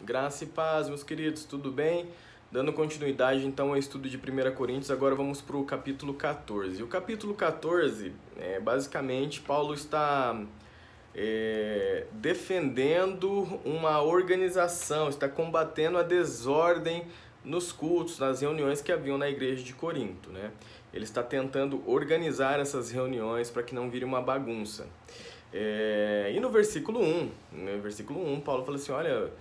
Graça e paz, meus queridos, tudo bem? Dando continuidade então ao estudo de 1 Coríntios, agora vamos para o capítulo 14. O capítulo 14, basicamente, Paulo está defendendo uma organização, está combatendo a desordem nos cultos, nas reuniões que haviam na igreja de Corinto, né? Ele está tentando organizar essas reuniões para que não vire uma bagunça. E no versículo 1, Paulo fala assim, olha,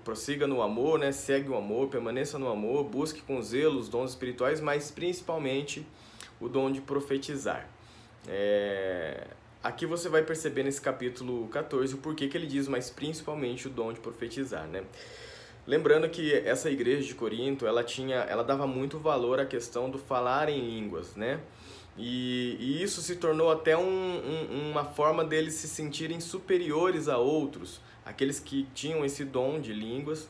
prossiga no amor, né? Segue o amor, permaneça no amor, busque com zelo os dons espirituais, mas principalmente o dom de profetizar. Aqui você vai perceber nesse capítulo 14 o porquê que ele diz, mas principalmente o dom de profetizar, né? Lembrando que essa igreja de Corinto, ela dava muito valor à questão do falar em línguas, né? E isso se tornou até uma forma deles se sentirem superiores a outros. Aqueles que tinham esse dom de línguas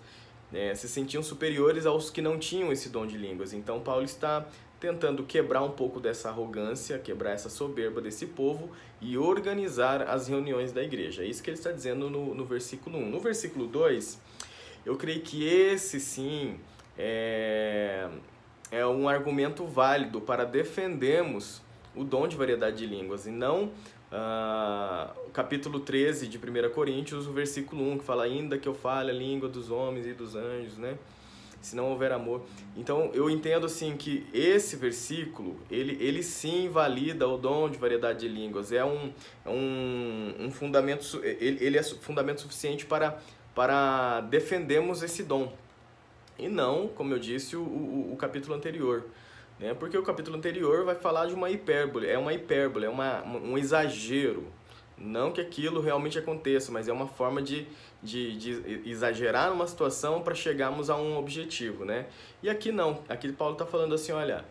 se sentiam superiores aos que não tinham esse dom de línguas. Então Paulo está tentando quebrar um pouco dessa arrogância, quebrar essa soberba desse povo e organizar as reuniões da igreja. É isso que ele está dizendo no versículo 1. No versículo 2, eu creio que esse sim é um argumento válido para defendermos o dom de variedade de línguas, e não o capítulo 13 de 1 Coríntios, o versículo 1, que fala ainda que eu fale a língua dos homens e dos anjos, né? Se não houver amor. Então eu entendo assim que esse versículo, ele sim valida o dom de variedade de línguas, é um fundamento, ele é fundamento suficiente para defendermos esse dom. E não, como eu disse, o capítulo anterior, né? Porque o capítulo anterior vai falar de uma hipérbole, é um exagero. Não que aquilo realmente aconteça, mas é uma forma de exagerar numa situação para chegarmos a um objetivo, né? E aqui não, aqui Paulo está falando assim, olha,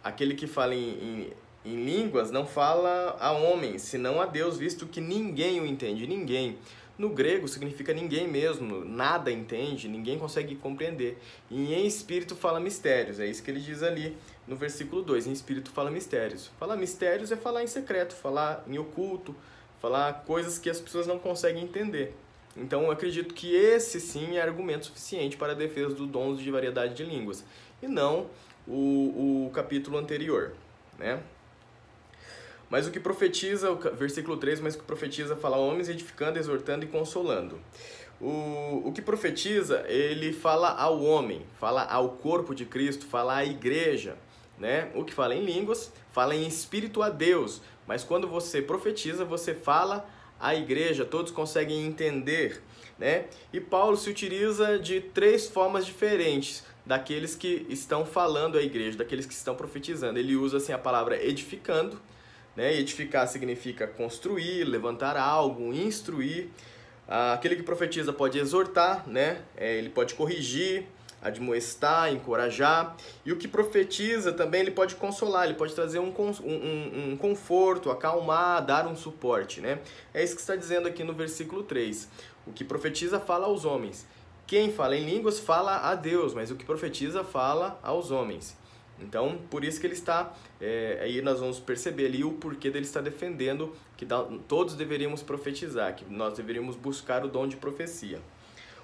aquele que fala em línguas não fala a homens, senão a Deus, visto que ninguém o entende, ninguém. No grego significa ninguém mesmo, nada entende, ninguém consegue compreender. E em espírito fala mistérios, é isso que ele diz ali no versículo 2, em espírito fala mistérios. Falar mistérios é falar em secreto, falar em oculto, falar coisas que as pessoas não conseguem entender. Então eu acredito que esse sim é argumento suficiente para a defesa dos dons de variedade de línguas, e não o capítulo anterior, né? Mas o que profetiza, o versículo 3, mas o que profetiza fala homens edificando, exortando e consolando. O que profetiza, ele fala ao homem, fala ao corpo de Cristo, fala à igreja, né? O que fala em línguas, fala em espírito a Deus, mas quando você profetiza, você fala à igreja, todos conseguem entender, né? E Paulo se utiliza de 3 formas diferentes daqueles que estão falando à igreja, daqueles que estão profetizando. Ele usa assim a palavra edificando, né? Edificar significa construir, levantar algo, instruir. Aquele que profetiza pode exortar, né? Ele pode corrigir, admoestar, encorajar. E o que profetiza também ele pode consolar, ele pode trazer um conforto, acalmar, dar um suporte, né? É isso que está dizendo aqui no versículo 3. O que profetiza fala aos homens. Quem fala em línguas fala a Deus, mas o que profetiza fala aos homens. Então, por isso que ele está, aí nós vamos perceber ali o porquê dele estar defendendo que todos deveríamos profetizar, que nós deveríamos buscar o dom de profecia.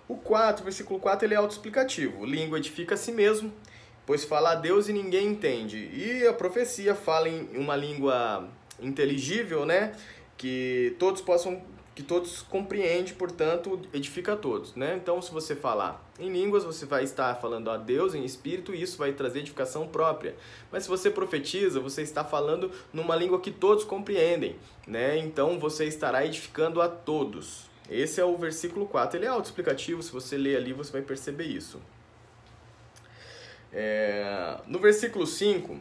O 4, versículo 4, ele é autoexplicativo. Língua edifica a si mesmo, pois fala a Deus e ninguém entende. E a profecia fala em uma língua inteligível, né? Que todos compreendem, portanto, edifica a todos, né? Então, se você falar em línguas, você vai estar falando a Deus em espírito e isso vai trazer edificação própria. Mas se você profetiza, você está falando numa língua que todos compreendem, né? Então, você estará edificando a todos. Esse é o versículo 4. Ele é autoexplicativo, se você ler ali, você vai perceber isso. No versículo 5...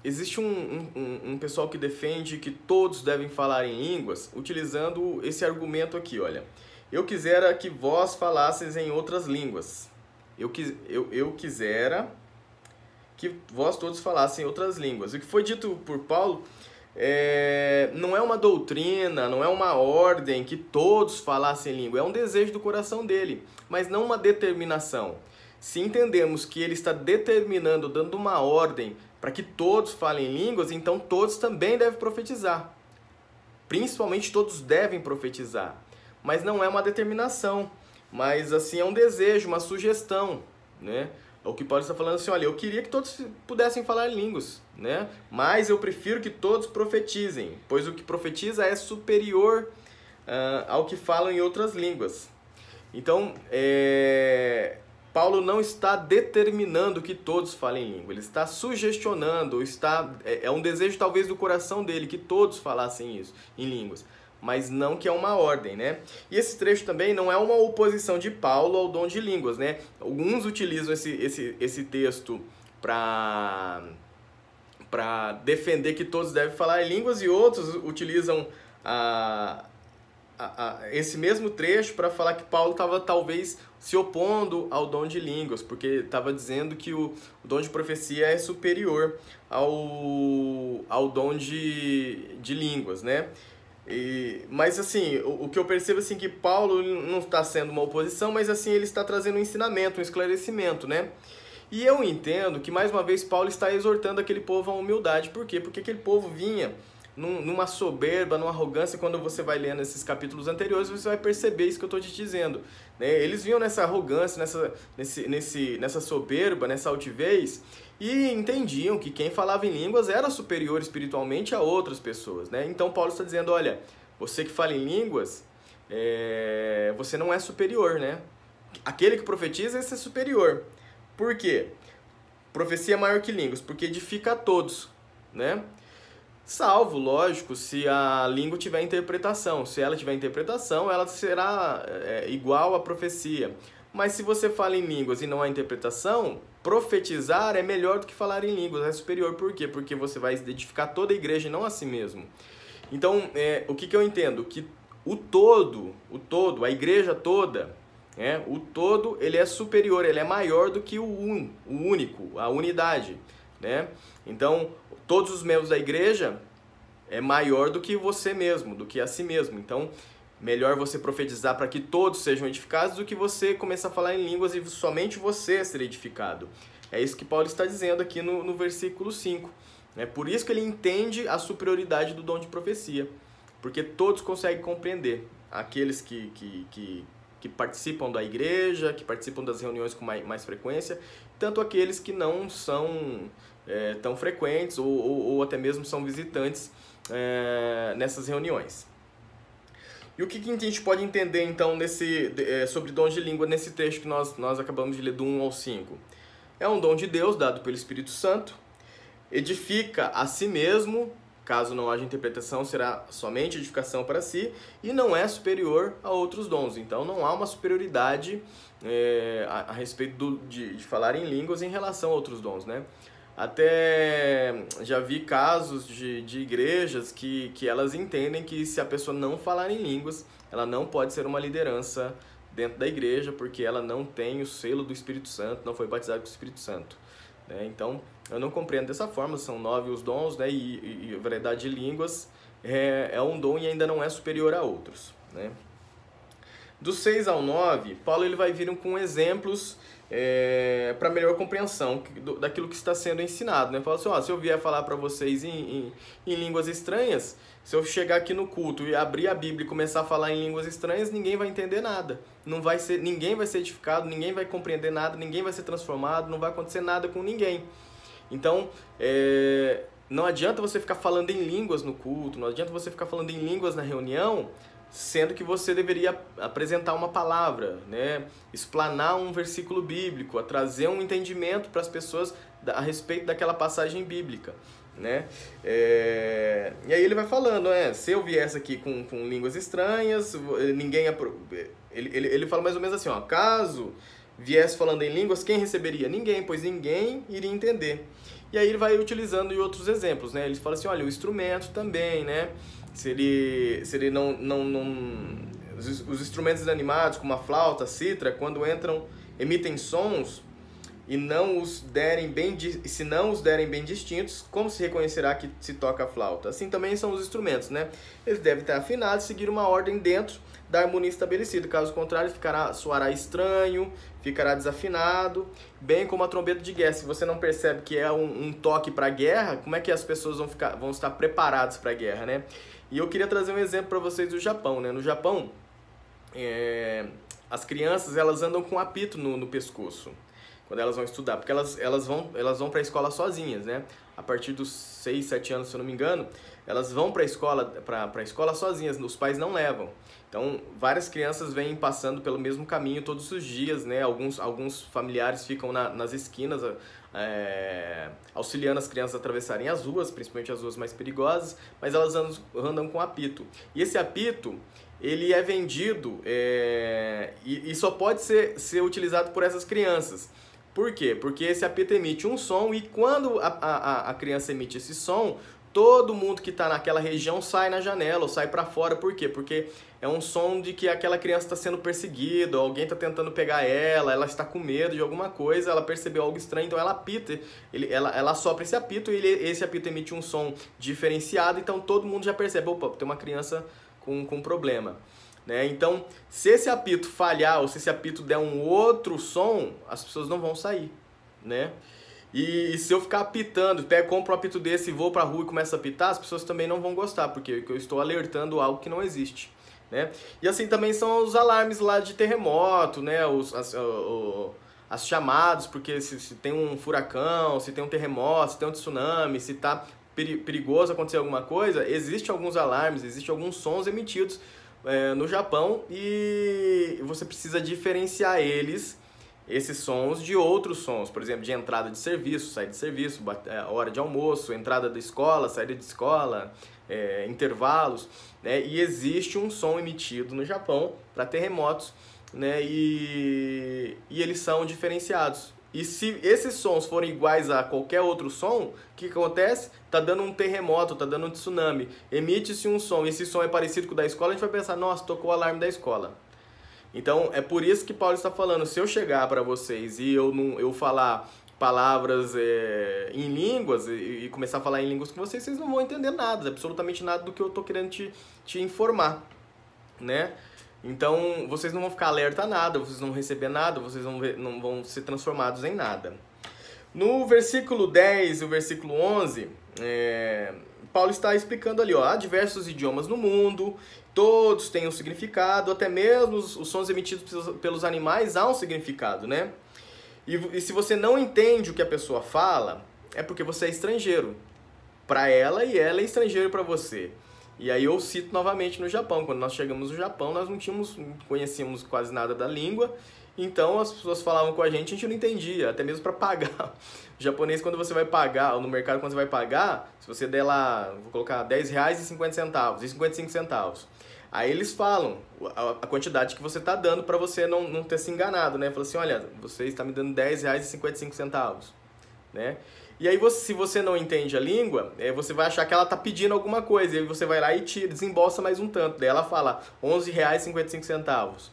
existe um pessoal que defende que todos devem falar em línguas, utilizando esse argumento aqui, olha. Eu quisera que vós falasseis em outras línguas. Eu quisera que vós todos falassem em outras línguas. O que foi dito por Paulo não é uma doutrina, não é uma ordem que todos falassem língua. É um desejo do coração dele, mas não uma determinação. Se entendemos que ele está determinando, dando uma ordem para que todos falem línguas, então todos também devem profetizar. Principalmente todos devem profetizar. mas não é uma determinação, mas assim é um desejo, uma sugestão, né? O que Paulo está falando assim, olha, eu queria que todos pudessem falar línguas, né? Mas eu prefiro que todos profetizem, pois o que profetiza é superior ao que falam em outras línguas. Então, Paulo não está determinando que todos falem língua, ele está sugestionando, é um desejo talvez do coração dele que todos falassem isso em línguas, mas não que é uma ordem, né? E esse trecho também não é uma oposição de Paulo ao dom de línguas, né? Alguns utilizam esse texto para defender que todos devem falar em línguas, e outros utilizam esse mesmo trecho para falar que Paulo estava talvez se opondo ao dom de línguas, porque estava dizendo que o dom de profecia é superior ao dom de línguas, né? Mas assim, o que eu percebo assim que Paulo não está sendo uma oposição, mas assim ele está trazendo um ensinamento, um esclarecimento, né? E eu entendo que mais uma vez Paulo está exortando aquele povo à humildade. Por quê? Porque aquele povo vinha numa soberba, numa arrogância. Quando você vai lendo esses capítulos anteriores, você vai perceber isso que eu estou te dizendo, né? Eles vinham nessa arrogância, nessa soberba, nessa altivez, e entendiam que quem falava em línguas era superior espiritualmente a outras pessoas, né? Então Paulo está dizendo, olha, você que fala em línguas, você não é superior, né? Aquele que profetiza, esse é superior. Por quê? Profecia é maior que línguas, porque edifica a todos, né? Salvo, lógico, se a língua tiver interpretação. Se ela tiver interpretação, ela será igual à profecia. Mas se você fala em línguas e não há interpretação, profetizar é melhor do que falar em línguas, é superior. Por quê? Porque você vai edificar toda a igreja e não a si mesmo. Então, o que eu entendo? Que o todo, a igreja toda, o todo, ele é superior, ele é maior do que o único, a unidade, né? Então, todos os membros da igreja é maior do que você mesmo, do que a si mesmo. Então, melhor você profetizar para que todos sejam edificados do que você começar a falar em línguas e somente você ser edificado. É isso que Paulo está dizendo aqui no versículo 5. É por isso que ele entende a superioridade do dom de profecia, porque todos conseguem compreender. Aqueles que participam da igreja, que participam das reuniões com mais frequência, tanto aqueles que não são tão frequentes ou até mesmo são visitantes nessas reuniões. E o que a gente pode entender então sobre dons de língua nesse trecho que nós acabamos de ler do 1 ao 5? É um dom de Deus dado pelo Espírito Santo, edifica a si mesmo, caso não haja interpretação será somente edificação para si, e não é superior a outros dons. Então não há uma superioridade a respeito de falar em línguas em relação a outros dons, né? Até já vi casos de igrejas que elas entendem que se a pessoa não falar em línguas, ela não pode ser uma liderança dentro da igreja, porque ela não tem o selo do Espírito Santo, não foi batizada com o Espírito Santo, né? Então, eu não compreendo dessa forma, são 9 os dons, né? E a variedade de línguas é um dom e ainda não é superior a outros, né? Do 6 ao 9, Paulo ele vai vir com exemplos para melhor compreensão daquilo que está sendo ensinado, né? Fala assim, se eu vier falar para vocês em línguas estranhas, se eu chegar aqui no culto e abrir a Bíblia e começar a falar em línguas estranhas, ninguém vai entender nada. Ninguém vai ser edificado, ninguém vai compreender nada, ninguém vai ser transformado, não vai acontecer nada com ninguém. Então, não adianta você ficar falando em línguas no culto, não adianta você ficar falando em línguas na reunião, sendo que você deveria apresentar uma palavra, né? Explanar um versículo bíblico, trazer um entendimento para as pessoas a respeito daquela passagem bíblica, né? E aí ele vai falando, se eu viesse aqui com línguas estranhas, ninguém... Ele fala mais ou menos assim, caso viesse falando em línguas, quem receberia? Ninguém, pois ninguém iria entender. E aí ele vai utilizando outros exemplos, né? Ele fala assim, olha, o instrumento também, né? Se ele não os instrumentos inanimados, como a flauta, a cítara, quando entram, emitem sons e se não os derem bem distintos, como se reconhecerá que se toca a flauta? Assim também são os instrumentos, né? Eles devem estar afinados e seguir uma ordem dentro da harmonia estabelecida. Caso contrário, soará estranho, ficará desafinado, bem como a trombeta de guerra. Se você não percebe que é um toque para a guerra, como é que as pessoas vão estar preparadas para a guerra, né? E eu queria trazer um exemplo para vocês do Japão, né? No Japão, as crianças, elas andam com apito no pescoço quando elas vão estudar, porque elas vão para a escola sozinhas, né? A partir dos 6, 7 anos, se eu não me engano, elas vão para a escola sozinhas, os pais não levam. Então, várias crianças vêm passando pelo mesmo caminho todos os dias, né? Alguns familiares ficam nas esquinas, auxiliando as crianças a atravessarem as ruas, principalmente as ruas mais perigosas, mas elas andam com apito. E esse apito, ele é vendido e só pode ser utilizado por essas crianças. Por quê? Porque esse apito emite um som, e quando a criança emite esse som, todo mundo que está naquela região sai na janela ou sai para fora. Por quê? Porque é um som de que aquela criança está sendo perseguida, alguém está tentando pegar ela está com medo de alguma coisa, ela percebeu algo estranho, então ela apita, ela sopra esse apito, e esse apito emite um som diferenciado, então todo mundo já percebe, opa, tem uma criança com problema. Né? Então, se esse apito falhar ou se esse apito der um outro som, as pessoas não vão sair, né? E se eu ficar apitando, compro um apito desse e vou pra rua e começo a apitar, as pessoas também não vão gostar, porque eu estou alertando algo que não existe, né? E assim também são os alarmes lá de terremoto, né? As chamadas, porque se tem um furacão, se tem um terremoto, se tem um tsunami, se tá perigoso acontecer alguma coisa, existem alguns alarmes, existem alguns sons emitidos no Japão, e você precisa diferenciar esses sons de outros sons, por exemplo, de entrada de serviço, saída de serviço, hora de almoço, entrada da escola, saída de escola, intervalos, né? E existe um som emitido no Japão para terremotos, né? E eles são diferenciados. E se esses sons forem iguais a qualquer outro som, o que acontece? Tá dando um terremoto, tá dando um tsunami. Emite-se um som, e esse som é parecido com o da escola, a gente vai pensar, nossa, tocou o alarme da escola. Então, é por isso que Paulo está falando, se eu chegar para vocês e eu falar palavras em línguas e começar a falar em línguas com vocês, vocês não vão entender nada, absolutamente nada do que eu estou querendo te informar, né? Então, vocês não vão ficar alerta a nada, vocês não vão receber nada, vocês não vão ser transformados em nada. No versículo 10 e o versículo 11, Paulo está explicando ali, há diversos idiomas no mundo, todos têm um significado, até mesmo os sons emitidos pelos animais há um significado, né? E se você não entende o que a pessoa fala, é porque você é estrangeiro para ela e ela é estrangeiro para você. E aí eu cito novamente no Japão. Quando nós chegamos no Japão, nós não conhecíamos quase nada da língua, então as pessoas falavam com a gente não entendia, até mesmo para pagar. O japonês, quando você vai pagar, ou no mercado quando você vai pagar, se você der lá, vou colocar R$10,50 e 55 centavos. Aí eles falam a quantidade que você está dando para você não ter se enganado, né? Fala assim, olha, você está me dando R$10,55, né? E aí, se você não entende a língua, você vai achar que ela está pedindo alguma coisa, e aí você vai lá e desembolsa mais um tanto. Daí ela fala R$11,55.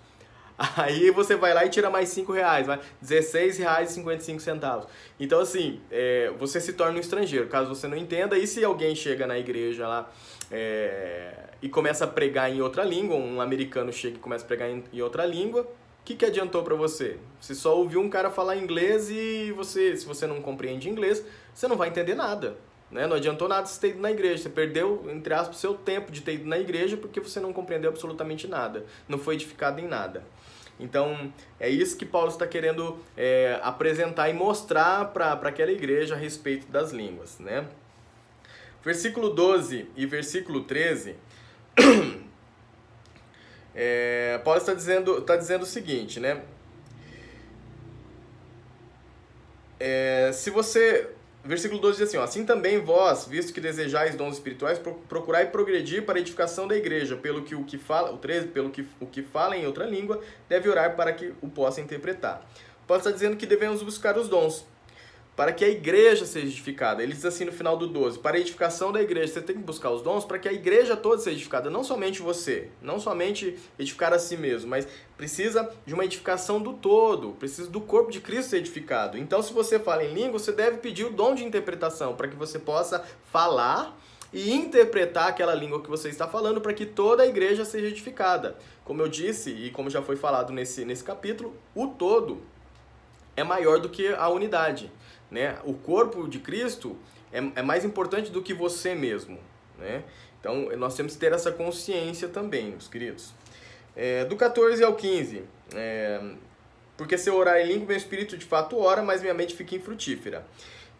Aí você vai lá e tira mais R$5, vai R$16,55. Então, assim, você se torna um estrangeiro, caso você não entenda. E se alguém chega na igreja lá e começa a pregar em outra língua, um americano chega e começa a pregar em outra língua, o que adiantou para você? Você só ouviu um cara falar inglês e se você não compreende inglês, você não vai entender nada, né? Não adiantou nada você ter ido na igreja, você perdeu, entre aspas, seu tempo de ter ido na igreja porque você não compreendeu absolutamente nada, não foi edificado em nada. Então, é isso que Paulo está querendo apresentar e mostrar para aquela igreja a respeito das línguas, né? Versículo 12 e versículo 13... Paulo está dizendo o seguinte, né? Versículo 12 diz assim, ó, assim também vós, visto que desejais dons espirituais, procurai progredir para a edificação da igreja, pelo que o que fala em outra língua, deve orar para que o possa interpretar. Paulo está dizendo que devemos buscar os dons, para que a igreja seja edificada. Ele diz assim no final do 12, para a edificação da igreja, você tem que buscar os dons para que a igreja toda seja edificada, não somente você, não somente edificar a si mesmo, mas precisa de uma edificação do todo, precisa do corpo de Cristo ser edificado. Então, se você fala em língua, você deve pedir o dom de interpretação, para que você possa falar e interpretar aquela língua que você está falando, para que toda a igreja seja edificada. Como eu disse, e como já foi falado nesse capítulo, o todo é maior do que a unidade, né? O corpo de Cristo é mais importante do que você mesmo, né? Então, nós temos que ter essa consciência também, meus queridos. Do 14 ao 15, porque se eu orar em língua, meu espírito de fato ora, mas minha mente fica infrutífera.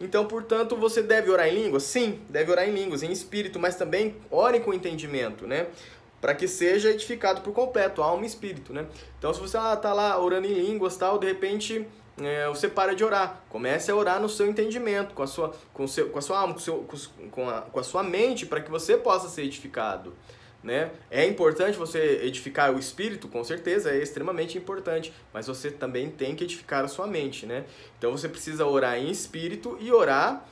Então, portanto, você deve orar em línguas? Sim, deve orar em línguas, em espírito, mas também ore com entendimento, né? Para que seja edificado por completo, alma e espírito, né? Então, se você está lá orando em línguas, tal, de repente você para de orar. Comece a orar no seu entendimento, com a sua alma, com a sua mente, para que você possa ser edificado, né? É importante você edificar o espírito, com certeza, é extremamente importante, mas você também tem que edificar a sua mente, né? Então você precisa orar em espírito e orar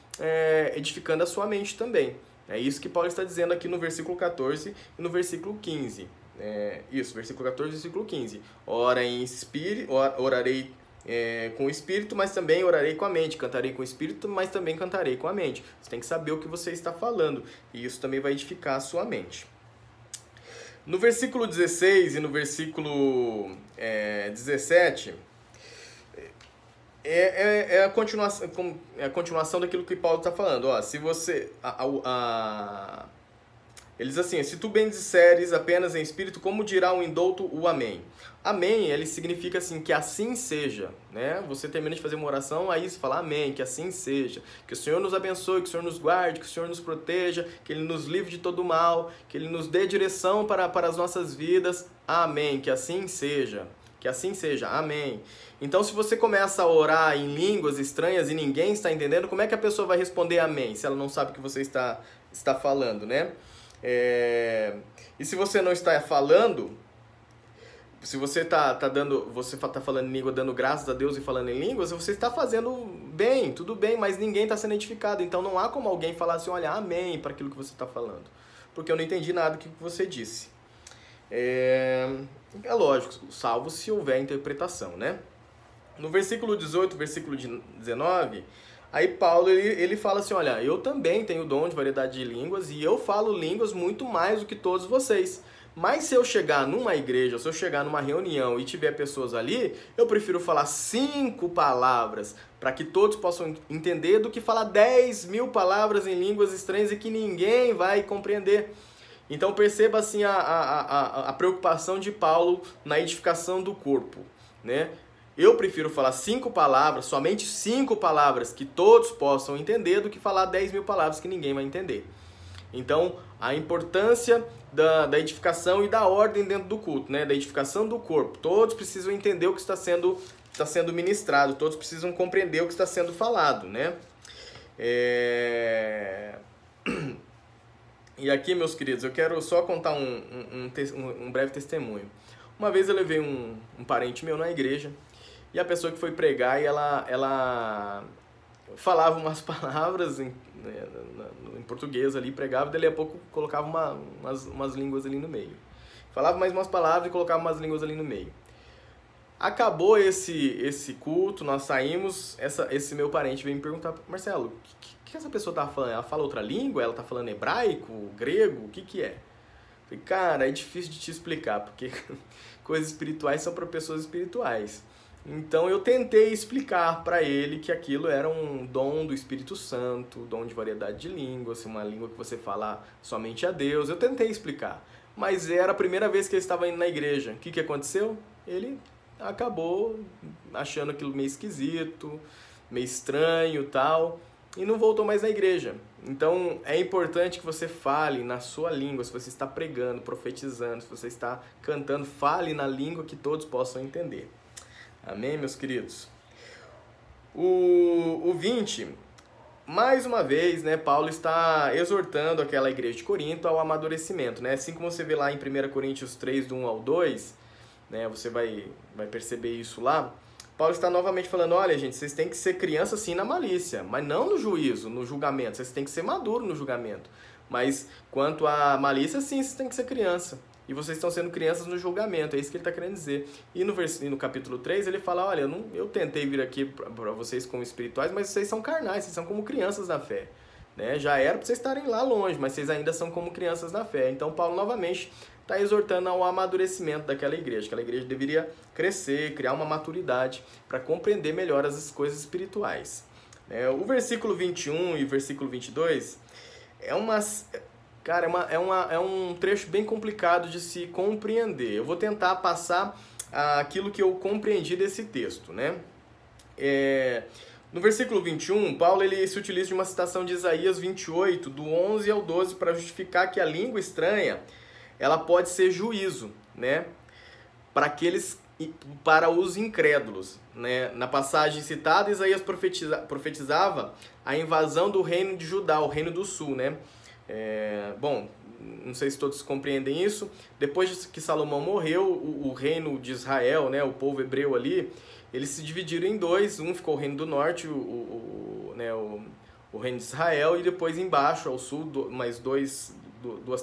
edificando a sua mente também. É isso que Paulo está dizendo aqui no versículo 14 e no versículo 15. Versículo 14 e versículo 15. Ora em espírito, orarei com o espírito, mas também orarei com a mente. Cantarei com o espírito, mas também cantarei com a mente. Você tem que saber o que você está falando, e isso também vai edificar a sua mente. No versículo 16 e no versículo 17, é a continuação daquilo que Paulo está falando. Ó, se você... Ele diz assim: se tu bendisseres apenas em espírito, como dirá o indouto o amém? Amém, ele significa assim, que assim seja, né? Você termina de fazer uma oração, aí você fala amém, que assim seja. Que o Senhor nos abençoe, que o Senhor nos guarde, que o Senhor nos proteja, que Ele nos livre de todo mal, que Ele nos dê direção para as nossas vidas. Amém, que assim seja. Que assim seja, amém. Então, se você começa a orar em línguas estranhas e ninguém está entendendo, como é que a pessoa vai responder amém, se ela não sabe o que você está falando, né? E se você não está falando, se você está falando em língua, dando graças a Deus e falando em línguas, você está fazendo bem, tudo bem, mas ninguém está sendo edificado. Então não há como alguém falar assim, olha, amém para aquilo que você está falando, porque eu não entendi nada do que você disse. É lógico, salvo se houver interpretação, né? No versículo 18, versículo 19, aí Paulo ele fala assim, olha, eu também tenho dom de variedade de línguas e eu falo línguas muito mais do que todos vocês. Mas se eu chegar numa igreja, se eu chegar numa reunião e tiver pessoas ali, eu prefiro falar 5 palavras para que todos possam entender do que falar 10.000 palavras em línguas estranhas e que ninguém vai compreender. Então perceba assim a preocupação de Paulo na edificação do corpo, né? Eu prefiro falar 5 palavras, somente 5 palavras que todos possam entender, do que falar 10.000 palavras que ninguém vai entender. Então, a importância da edificação e da ordem dentro do culto, né? Da edificação do corpo. Todos precisam entender o que está sendo ministrado, todos precisam compreender o que está sendo falado, né? E aqui, meus queridos, eu quero só contar um breve testemunho. Uma vez eu levei um parente meu na igreja, e a pessoa que foi pregar, e ela falava umas palavras em português ali, pregava, e dali a pouco colocava umas línguas ali no meio. Falava mais umas palavras e colocava umas línguas ali no meio. Acabou esse culto, nós saímos, esse meu parente veio me perguntar, Marcelo, o que essa pessoa tá falando? Ela fala outra língua? Ela tá falando hebraico, grego? O que é? Falei, cara, é difícil de te explicar, porque coisas espirituais são para pessoas espirituais. Então eu tentei explicar para ele que aquilo era um dom do Espírito Santo, dom de variedade de línguas, uma língua que você fala somente a Deus. Eu tentei explicar, mas era a primeira vez que ele estava indo na igreja. O que aconteceu? Ele acabou achando aquilo meio esquisito, meio estranho e tal, e não voltou mais na igreja. Então é importante que você fale na sua língua, se você está pregando, profetizando, se você está cantando, fale na língua que todos possam entender. Amém, meus queridos? O 20, mais uma vez, né, Paulo está exortando aquela igreja de Corinto ao amadurecimento, né? Assim como você vê lá em 1 Coríntios 3, do 1 ao 2, né, você vai perceber isso lá. Paulo está novamente falando, olha, gente, vocês têm que ser crianças sim na malícia, mas não no juízo, no julgamento. Vocês têm que ser maduros no julgamento. Mas quanto à malícia, sim, vocês têm que ser criança. E vocês estão sendo crianças no julgamento, é isso que ele está querendo dizer. E no capítulo 3 ele fala, olha, eu tentei vir aqui para vocês como espirituais, mas vocês são carnais, vocês são como crianças na fé. Né? Já era para vocês estarem lá longe, mas vocês ainda são como crianças na fé. Então Paulo novamente está exortando ao amadurecimento daquela igreja. Aquela igreja deveria crescer, criar uma maturidade para compreender melhor as coisas espirituais. O versículo 21 e o versículo 22 Cara, é um trecho bem complicado de se compreender. Eu vou tentar passar aquilo que eu compreendi desse texto, né? No versículo 21, Paulo ele se utiliza de uma citação de Isaías 28, do 11 ao 12, para justificar que a língua estranha ela pode ser juízo, né? Para os incrédulos, né? Na passagem citada, Isaías profetizava a invasão do reino de Judá, o reino do sul, né? Bom, não sei se todos compreendem isso. Depois que Salomão morreu, o reino de Israel, né, o povo hebreu ali, eles se dividiram em dois. Um ficou o reino do norte, o reino de Israel, e depois embaixo, ao sul, mais duas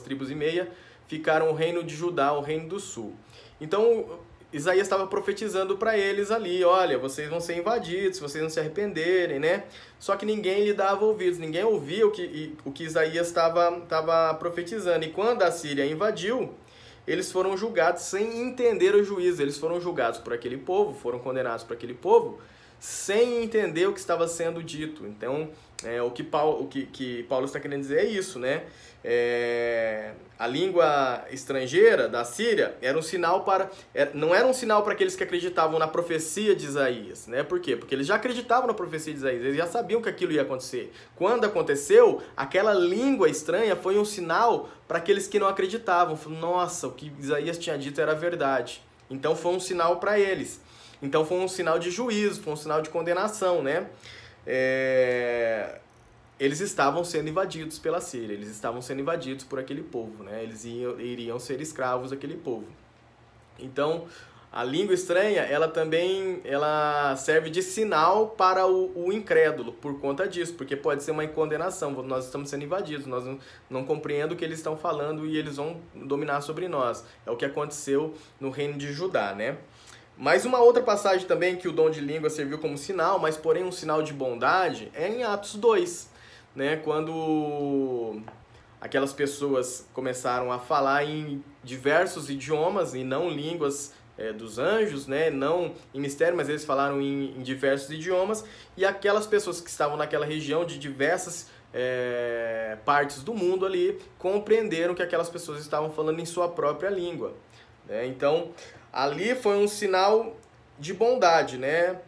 tribos e meia, ficaram o reino de Judá, o reino do sul. Então, Isaías estava profetizando para eles ali, olha, vocês vão ser invadidos, se vocês não se arrependerem, né? Só que ninguém lhe dava ouvidos, ninguém ouvia o que Isaías estava profetizando. E quando a Síria invadiu, eles foram julgados sem entender o juízo. Eles foram julgados por aquele povo, foram condenados por aquele povo, sem entender o que estava sendo dito. Então, o que Paulo está querendo dizer é isso, né? A língua estrangeira da Síria era um sinal não era um sinal para aqueles que acreditavam na profecia de Isaías, né? Por quê? Porque eles já acreditavam na profecia de Isaías, eles já sabiam que aquilo ia acontecer. Quando aconteceu, aquela língua estranha foi um sinal para aqueles que não acreditavam. Nossa, o que Isaías tinha dito era verdade. Então foi um sinal para eles. Então foi um sinal de juízo, foi um sinal de condenação, né? Eles estavam sendo invadidos pela Síria, eles estavam sendo invadidos por aquele povo, né? Eles iriam ser escravos daquele povo. Então, a língua estranha, ela serve de sinal para o incrédulo, por conta disso, porque pode ser uma condenação, nós estamos sendo invadidos, nós não compreendemos o que eles estão falando e eles vão dominar sobre nós. É o que aconteceu no reino de Judá, né? Mas uma outra passagem também que o dom de língua serviu como sinal, mas porém um sinal de bondade, é em Atos 2, né? Quando aquelas pessoas começaram a falar em diversos idiomas e não línguas dos anjos, né? Não em mistério, mas eles falaram em diversos idiomas, e aquelas pessoas que estavam naquela região de diversas partes do mundo ali compreenderam que aquelas pessoas estavam falando em sua própria língua, né? Então, ali foi um sinal de bondade, né?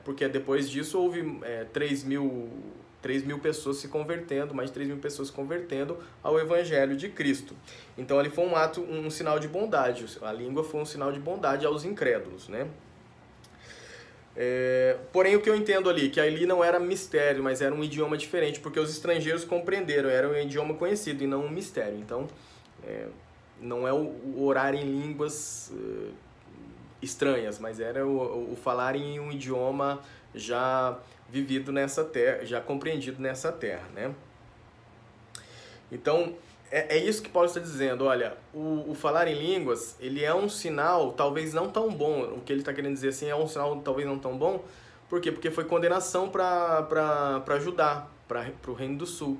Porque depois disso houve 3 mil pessoas se convertendo, mais de 3 mil pessoas se convertendo ao Evangelho de Cristo. Então ali foi um sinal de bondade. A língua foi um sinal de bondade aos incrédulos, né? Porém, o que eu entendo ali, que ali não era mistério, mas era um idioma diferente, porque os estrangeiros compreenderam, era um idioma conhecido e não um mistério. Então, não é o orar em línguas estranhas, mas era o falar em um idioma já vivido nessa terra, já compreendido nessa terra, né? Então, é isso que Paulo está dizendo, olha, o falar em línguas, ele é um sinal talvez não tão bom, o que ele está querendo dizer assim, é um sinal talvez não tão bom, por quê? Porque foi condenação para Judá, para o Reino do Sul,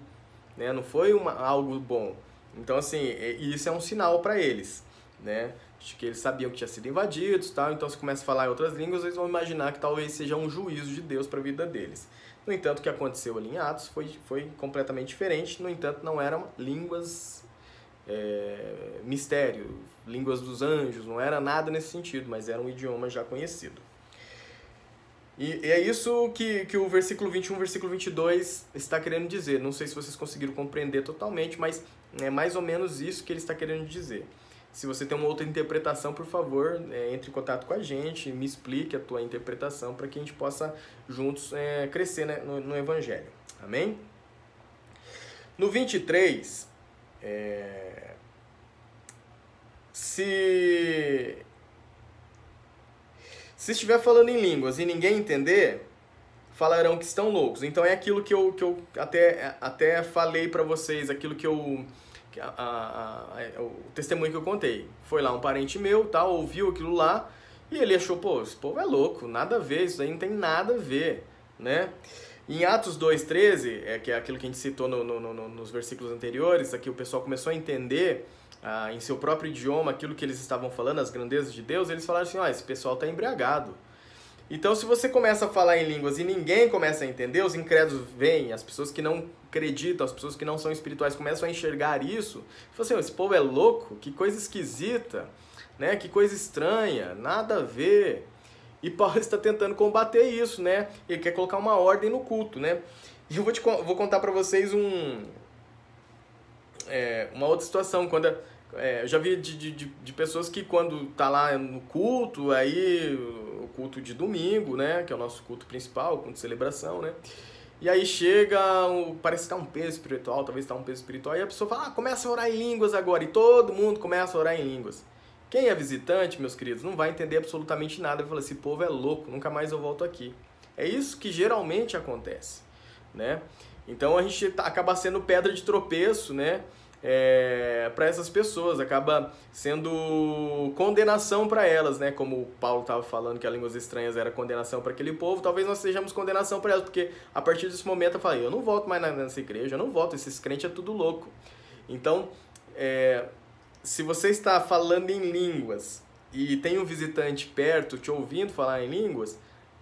né? Não foi algo bom. Então, assim, isso é um sinal para eles, né? Acho que eles sabiam que tinha sido invadidos, tal. Então, se começa a falar em outras línguas, eles vão imaginar que talvez seja um juízo de Deus para a vida deles. No entanto, o que aconteceu ali em Atos foi completamente diferente. No entanto, não eram línguas mistério, línguas dos anjos, não era nada nesse sentido, mas era um idioma já conhecido. E é isso que o versículo 21, versículo 22 está querendo dizer. Não sei se vocês conseguiram compreender totalmente, mas é mais ou menos isso que ele está querendo dizer. Se você tem uma outra interpretação, por favor, entre em contato com a gente, me explique a tua interpretação para que a gente possa juntos crescer, né, no Evangelho. Amém? No 23, se estiver falando em línguas e ninguém entender, falarão que estão loucos. Então é aquilo que eu até falei para vocês, aquilo que o testemunho que eu contei. Foi lá um parente meu, tal, ouviu aquilo lá e ele achou, pô, esse povo é louco, nada a ver, isso aí não tem nada a ver, né? Em Atos 2,13, que é aquilo que a gente citou nos versículos anteriores, aqui o pessoal começou a entender em seu próprio idioma aquilo que eles estavam falando, as grandezas de Deus, eles falaram assim, esse pessoal está embriagado. Então, se você começa a falar em línguas e ninguém começa a entender, os incrédulos vêm, as pessoas que não acreditam, as pessoas que não são espirituais começam a enxergar isso. Falam assim, esse povo é louco, que coisa esquisita, né? Que coisa estranha, nada a ver. E Paulo está tentando combater isso, né? Ele quer colocar uma ordem no culto, né? E eu vou contar para vocês uma outra situação. Quando eu já vi de pessoas que quando tá lá no culto, aí o culto de domingo, né? Que é o nosso culto principal, o culto de celebração, né? E aí chega, parece que tá um peso espiritual, talvez tá um peso espiritual, e a pessoa fala, começa a orar em línguas agora, e todo mundo começa a orar em línguas. Quem é visitante, meus queridos, não vai entender absolutamente nada, vai falar, esse povo é louco, nunca mais eu volto aqui. É isso que geralmente acontece, né? Então a gente acaba sendo pedra de tropeço, né? Para essas pessoas, acaba sendo condenação para elas, né? Como o Paulo estava falando que as línguas estranhas era condenação para aquele povo, talvez nós sejamos condenação para elas, porque a partir desse momento eu falei, eu não volto mais nessa igreja, eu não volto, esses crentes é tudo louco. Então, se você está falando em línguas e tem um visitante perto te ouvindo falar em línguas,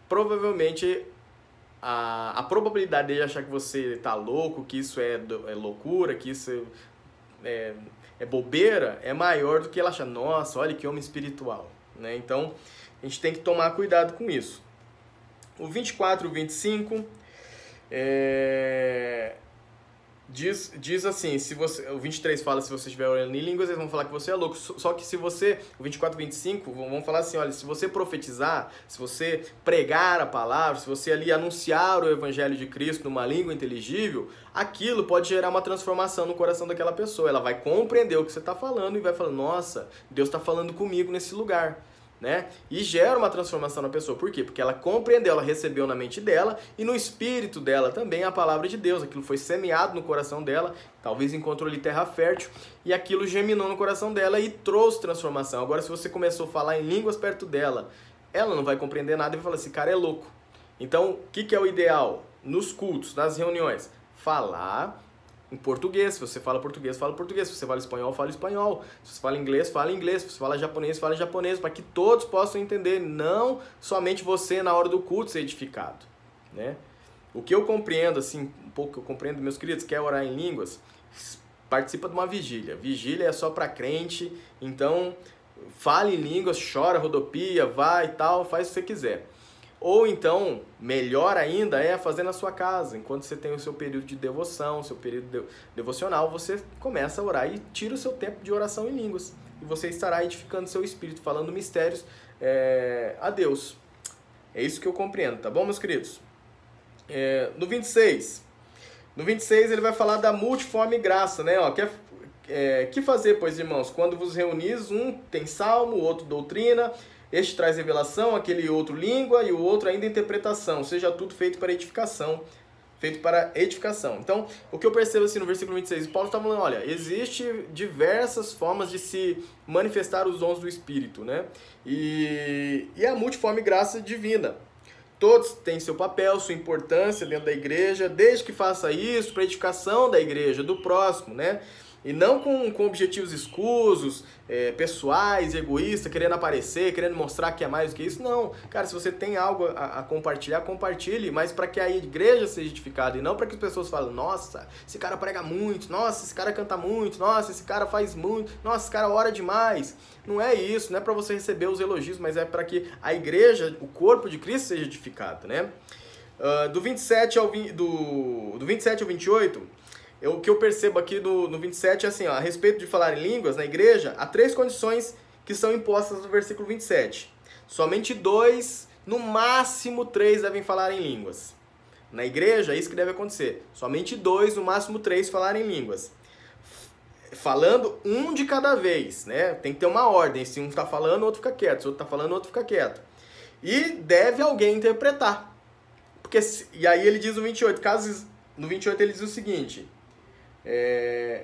provavelmente a probabilidade dele achar que você está louco, que isso é loucura, que isso é bobeira, é maior do que ela achar, nossa, olha que homem espiritual, né? Então, a gente tem que tomar cuidado com isso. O 24 e o 25 diz assim, se você, o 23 fala se você estiver orando em línguas, eles vão falar que você é louco. Só que se você, o 24 e 25 vão falar assim, olha, se você profetizar, se você pregar a palavra, se você ali anunciar o evangelho de Cristo numa língua inteligível, aquilo pode gerar uma transformação no coração daquela pessoa. Ela vai compreender o que você está falando e vai falar, nossa, Deus está falando comigo nesse lugar. Né? E gera uma transformação na pessoa. Por quê? Porque ela compreendeu, ela recebeu na mente dela e no espírito dela também a palavra de Deus. Aquilo foi semeado no coração dela, talvez encontrou ali terra fértil, e aquilo germinou no coração dela e trouxe transformação. Agora, se você começou a falar em línguas perto dela, ela não vai compreender nada e vai falar, esse cara é louco. Então, o que é o ideal? Nos cultos, nas reuniões, falar em português. Se você fala português, fala português. Se você fala espanhol, fala espanhol. Se você fala inglês, fala inglês. Se você fala japonês, fala japonês, para que todos possam entender, não somente você na hora do culto ser edificado, né? O que eu compreendo, assim, um pouco que eu compreendo, meus queridos, quer orar em línguas, participa de uma vigília. Vigília é só para crente, então fale em línguas, chora, rodopia, vai e tal, faz o que você quiser. Ou então, melhor ainda, é fazer na sua casa. Enquanto você tem o seu período de devoção, seu período devocional, você começa a orar e tira o seu tempo de oração em línguas. E você estará edificando seu espírito, falando mistérios a Deus. É isso que eu compreendo, tá bom, meus queridos? No 26 ele vai falar da multiforme graça, né? Que fazer, pois, irmãos? Quando vos reunis, um tem salmo, o outro doutrina, este traz revelação, aquele outro língua e o outro ainda interpretação. Seja tudo feito para edificação. Então, o que eu percebo assim no versículo 26, Paulo está falando, olha, existe diversas formas de se manifestar os dons do Espírito, né? E a multiforme graça divina. Todos têm seu papel, sua importância dentro da igreja, desde que faça isso para a edificação da igreja, do próximo, né? E não com objetivos escusos, pessoais, egoístas, querendo aparecer, querendo mostrar que é mais do que isso. Não, cara, se você tem algo a compartilhar, compartilhe, mas para que a igreja seja edificada e não para que as pessoas falem, nossa, esse cara prega muito, nossa, esse cara canta muito, nossa, esse cara faz muito, nossa, esse cara ora demais. Não é isso, não é para você receber os elogios, mas é para que a igreja, o corpo de Cristo seja edificado, né? Do 27 ao 28... O que eu percebo aqui no 27 é assim, ó, a respeito de falar em línguas na igreja, há 3 condições que são impostas no versículo 27. Somente 2, no máximo 3 devem falar em línguas. Na igreja é isso que deve acontecer. Somente 2, no máximo 3 falarem em línguas. Falando um de cada vez, né? Tem que ter uma ordem. Se um está falando, o outro fica quieto. Se o outro está falando, o outro fica quieto. E deve alguém interpretar. E aí ele diz no 28, no 28 ele diz o seguinte...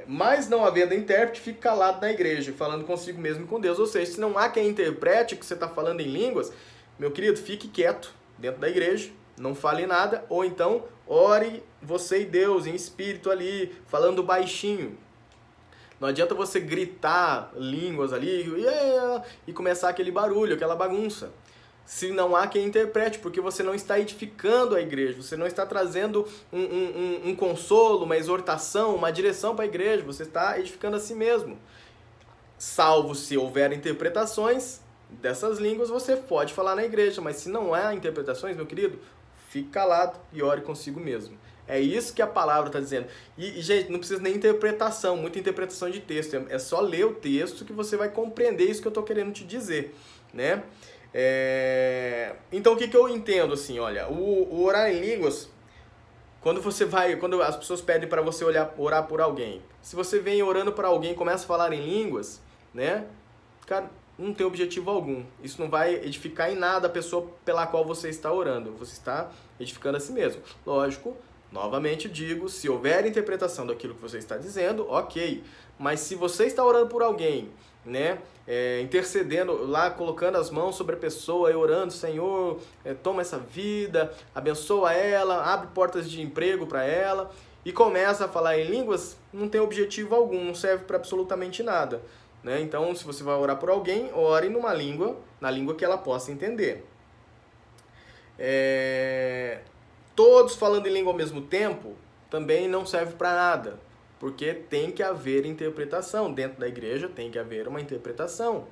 mas não havendo intérprete, fique calado na igreja, falando consigo mesmo e com Deus. Ou seja, se não há quem interprete o que você está falando em línguas, meu querido, fique quieto dentro da igreja, não fale nada, ou então ore você e Deus em espírito ali, falando baixinho. Não adianta você gritar línguas ali e começar aquele barulho, aquela bagunça. se não há quem interprete, porque você não está edificando a igreja, você não está trazendo um consolo, uma exortação, uma direção para a igreja, você está edificando a si mesmo. Salvo se houver interpretações dessas línguas, você pode falar na igreja, mas se não há interpretações, meu querido, fique calado e ore consigo mesmo. É isso que a palavra está dizendo. E, gente, não precisa nem interpretação, muita interpretação de texto. É só ler o texto que você vai compreender isso que eu estou querendo te dizer, né? Então, o que eu entendo, assim, olha, o orar em línguas, quando as pessoas pedem para você orar por alguém, se você vem orando para alguém e começa a falar em línguas, né? Cara, não tem objetivo algum. Isso não vai edificar em nada a pessoa pela qual você está orando. Você está edificando a si mesmo. Lógico, novamente digo, se houver interpretação daquilo que você está dizendo, ok. Mas se você está orando por alguém, né, intercedendo lá, colocando as mãos sobre a pessoa e orando, Senhor, toma essa vida, abençoa ela, abre portas de emprego para ela, e começa a falar em línguas, não tem objetivo algum, não serve para absolutamente nada, né? Então, se você vai orar por alguém, ore numa língua, na língua que ela possa entender. Todos falando em língua ao mesmo tempo também não serve para nada, porque tem que haver interpretação. Dentro da igreja tem que haver uma interpretação,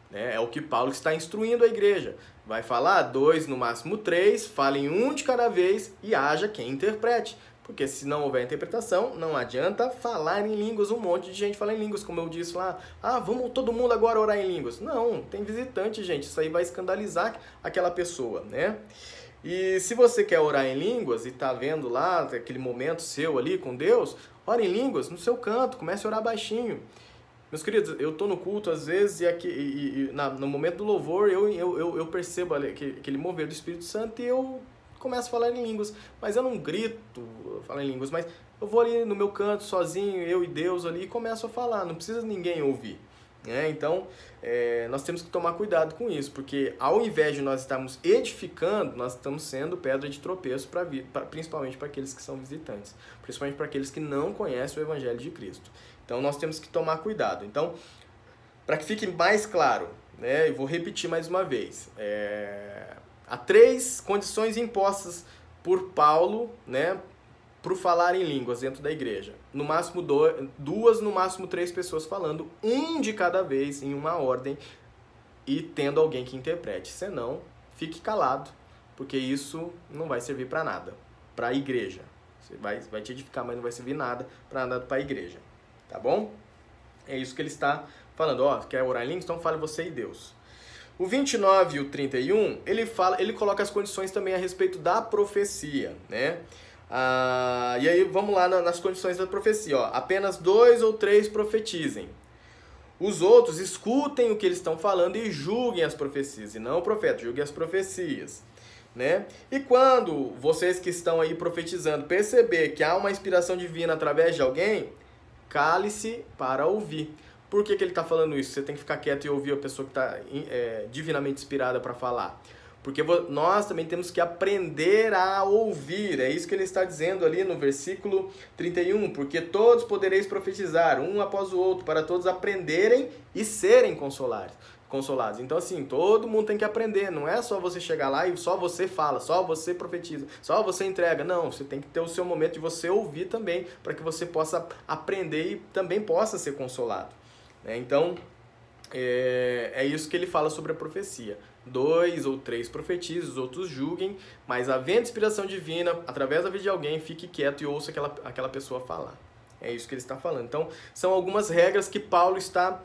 né? É o que Paulo está instruindo a igreja. Vai falar 2, no máximo 3, falem um de cada vez e haja quem interprete. Porque se não houver interpretação, não adianta falar em línguas. Um monte de gente fala em línguas, como eu disse lá. Vamos todo mundo agora orar em línguas. Não, tem visitante, gente. Isso aí vai escandalizar aquela pessoa, né? E se você quer orar em línguas e tá vendo lá aquele momento seu ali com Deus, ore em línguas no seu canto, comece a orar baixinho. Meus queridos, eu tô no culto às vezes e no momento do louvor eu percebo aquele mover do Espírito Santo e eu começo a falar em línguas, mas eu não grito falar em línguas, mas eu vou ali no meu canto sozinho, eu e Deus ali, e começo a falar, não precisa ninguém ouvir. Então, nós temos que tomar cuidado com isso, porque ao invés de nós estarmos edificando, nós estamos sendo pedra de tropeço, principalmente para aqueles que são visitantes, principalmente para aqueles que não conhecem o Evangelho de Cristo. Então, nós temos que tomar cuidado. Então, para que fique mais claro, né, eu vou repetir mais uma vez, há 3 condições impostas por Paulo, né, para falar em línguas dentro da igreja. No máximo 2, no máximo 3 pessoas falando, um de cada vez, em uma ordem, e tendo alguém que interprete. Senão, fique calado, porque isso não vai servir para nada, para a igreja. Você vai te edificar, mas não vai servir nada para nada para a igreja. Tá bom? É isso que ele está falando. Quer orar em línguas? Então fale você e Deus. O 29 e o 31, ele coloca as condições também a respeito da profecia, né? E aí vamos lá nas condições da profecia. Apenas 2 ou 3 profetizem. Os outros escutem o que eles estão falando e julguem as profecias. E não o profeta, julguem as profecias, né? E quando vocês que estão aí profetizando perceber que há uma inspiração divina através de alguém, cale-se para ouvir. Por que ele está falando isso? Você tem que ficar quieto e ouvir a pessoa que está divinamente inspirada para falar. Porque nós também temos que aprender a ouvir. É isso que ele está dizendo ali no versículo 31. Porque todos podereis profetizar, um após o outro, para todos aprenderem e serem consolados. Então, assim, todo mundo tem que aprender. Não é só você chegar lá e só você fala, só você profetiza, só você entrega. Não, você tem que ter o seu momento de você ouvir também, para que você possa aprender e também possa ser consolado. Então, é isso que ele fala sobre a profecia. 2 ou 3 profetizem, os outros julguem, mas havendo inspiração divina, através da vida de alguém, fique quieto e ouça aquela pessoa falar. É isso que ele está falando. Então, são algumas regras que Paulo está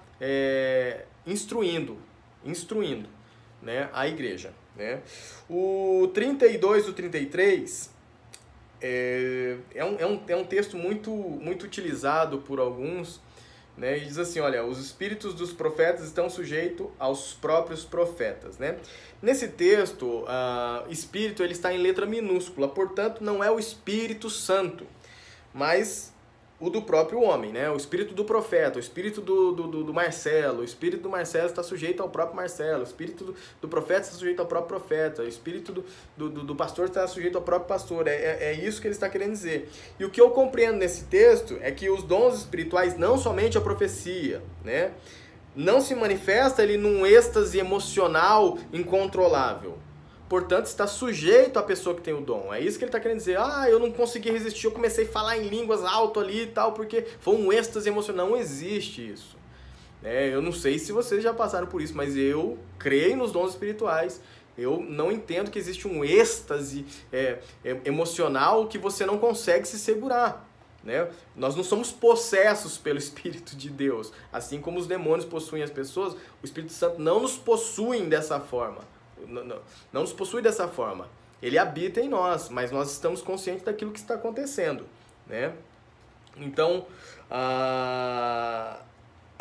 instruindo, né, a igreja, né? O 32 e o 33 é um texto muito utilizado por alguns, né? E diz assim, olha, os espíritos dos profetas estão sujeitos aos próprios profetas, né? Nesse texto, espírito ele está em letra minúscula, portanto não é o Espírito Santo, mas o do próprio homem, né? O espírito do profeta, o espírito do Marcelo, o espírito do Marcelo está sujeito ao próprio Marcelo, o espírito do profeta está sujeito ao próprio profeta, o espírito do pastor está sujeito ao próprio pastor. É isso que ele está querendo dizer. E o que eu compreendo nesse texto é que os dons espirituais, não somente a profecia, né? não se manifesta ele num êxtase emocional incontrolável. Portanto, está sujeito à pessoa que tem o dom. É isso que ele está querendo dizer. Ah, eu não consegui resistir, eu comecei a falar em línguas alto ali e tal, porque foi um êxtase emocional. Não existe isso. Eu não sei se vocês já passaram por isso, mas eu creio nos dons espirituais. Eu não entendo que existe um êxtase emocional que você não consegue se segurar. Né? Nós não somos possessos pelo Espírito de Deus. Assim como os demônios possuem as pessoas, o Espírito Santo não nos possui dessa forma. Não nos possui dessa forma. Ele habita em nós, mas nós estamos conscientes daquilo que está acontecendo. Né? Então, a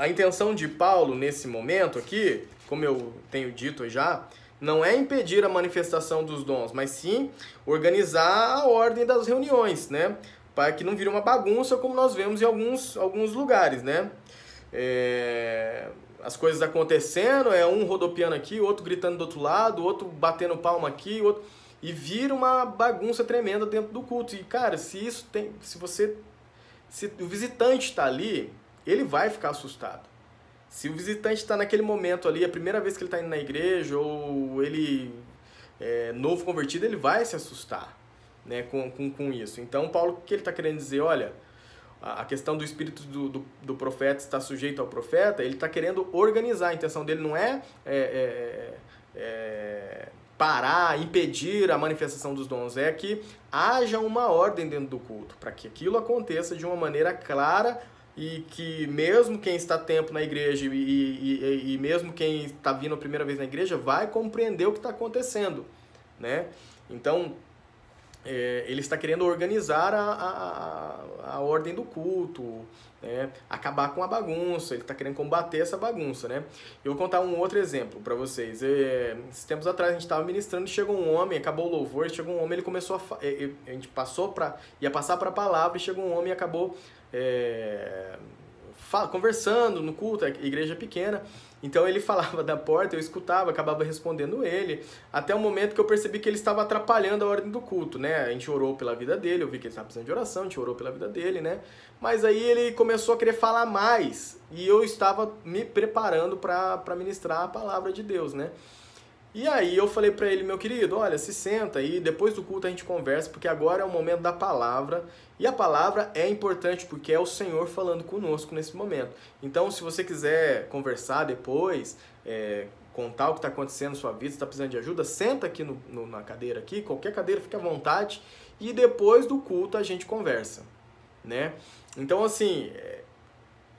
intenção de Paulo nesse momento aqui, como eu tenho dito já, não é impedir a manifestação dos dons, mas sim organizar a ordem das reuniões, né? Para que não vire uma bagunça como nós vemos em alguns lugares, né? As coisas acontecendo, um rodopiando aqui, outro gritando do outro lado, outro batendo palma aqui, outro... e vira uma bagunça tremenda dentro do culto. E, cara, se o visitante está ali, ele vai ficar assustado. Se o visitante está naquele momento ali, a primeira vez que ele está indo na igreja, ou ele é novo convertido, ele vai se assustar, né, com isso. Então, Paulo, o que ele está querendo dizer? Olha, a questão do espírito do profeta estar sujeito ao profeta, ele está querendo organizar. A intenção dele não é parar, impedir a manifestação dos dons, é que haja uma ordem dentro do culto, para que aquilo aconteça de uma maneira clara e que mesmo quem está tempo na igreja e mesmo quem está vindo a primeira vez na igreja vai compreender o que está acontecendo, né? Então, ele está querendo organizar a ordem do culto, né? Acabar com a bagunça, ele está querendo combater essa bagunça, né? Eu vou contar um outro exemplo para vocês. Esses tempos atrás a gente estava ministrando e chegou um homem, acabou o louvor, chegou um homem, ele começou a gente ia passar para a palavra e chegou um homem e acabou conversando no culto, a igreja pequena. Então ele falava da porta, eu escutava, acabava respondendo ele, até o momento que eu percebi que ele estava atrapalhando a ordem do culto, né? A gente orou pela vida dele, eu vi que ele estava precisando de oração, a gente orou pela vida dele, né? Mas aí ele começou a querer falar mais, e eu estava me preparando para ministrar a palavra de Deus, né? E aí eu falei para ele, meu querido, olha, se senta aí, depois do culto a gente conversa, porque agora é o momento da palavra, e a palavra é importante porque é o Senhor falando conosco nesse momento. Então, se você quiser conversar depois, contar o que está acontecendo na sua vida, se está precisando de ajuda, senta aqui na cadeira aqui, qualquer cadeira, fica à vontade, e depois do culto a gente conversa, né? Então, assim,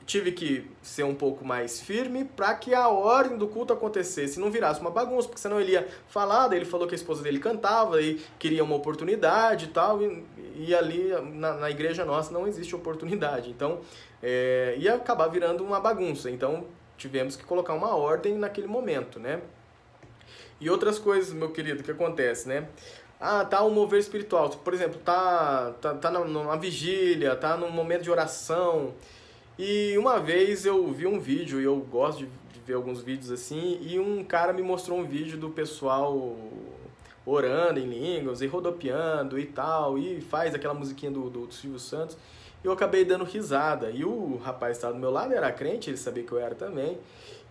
tive que ser um pouco mais firme para que a ordem do culto acontecesse, não virasse uma bagunça, porque senão ele ia falar, daí ele falou que a esposa dele cantava e queria uma oportunidade e tal, e ali na igreja nossa não existe oportunidade, então ia acabar virando uma bagunça, então tivemos que colocar uma ordem naquele momento, né? E outras coisas, meu querido, que acontece, né? Tá um mover espiritual, por exemplo, tá numa vigília, tá num momento de oração. E uma vez eu vi um vídeo, e eu gosto de ver alguns vídeos assim, e um cara me mostrou um vídeo do pessoal orando em línguas e rodopiando e tal, e faz aquela musiquinha do Silvio Santos, e eu acabei dando risada. E o rapaz que estava do meu lado era crente, ele sabia que eu era também,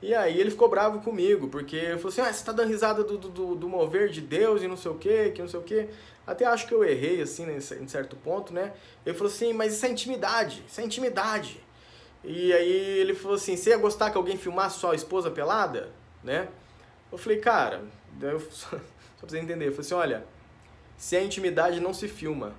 e aí ele ficou bravo comigo, porque ele falou assim, você tá dando risada do mover de Deus e não sei o que não sei o que. Até acho que eu errei, assim, em certo ponto, né? Ele falou assim, mas isso é intimidade, isso é intimidade. E aí ele falou assim, você ia gostar que alguém filmasse sua esposa pelada? Né? Eu falei, cara, só pra você entender, eu falei assim, olha, se é intimidade não se filma.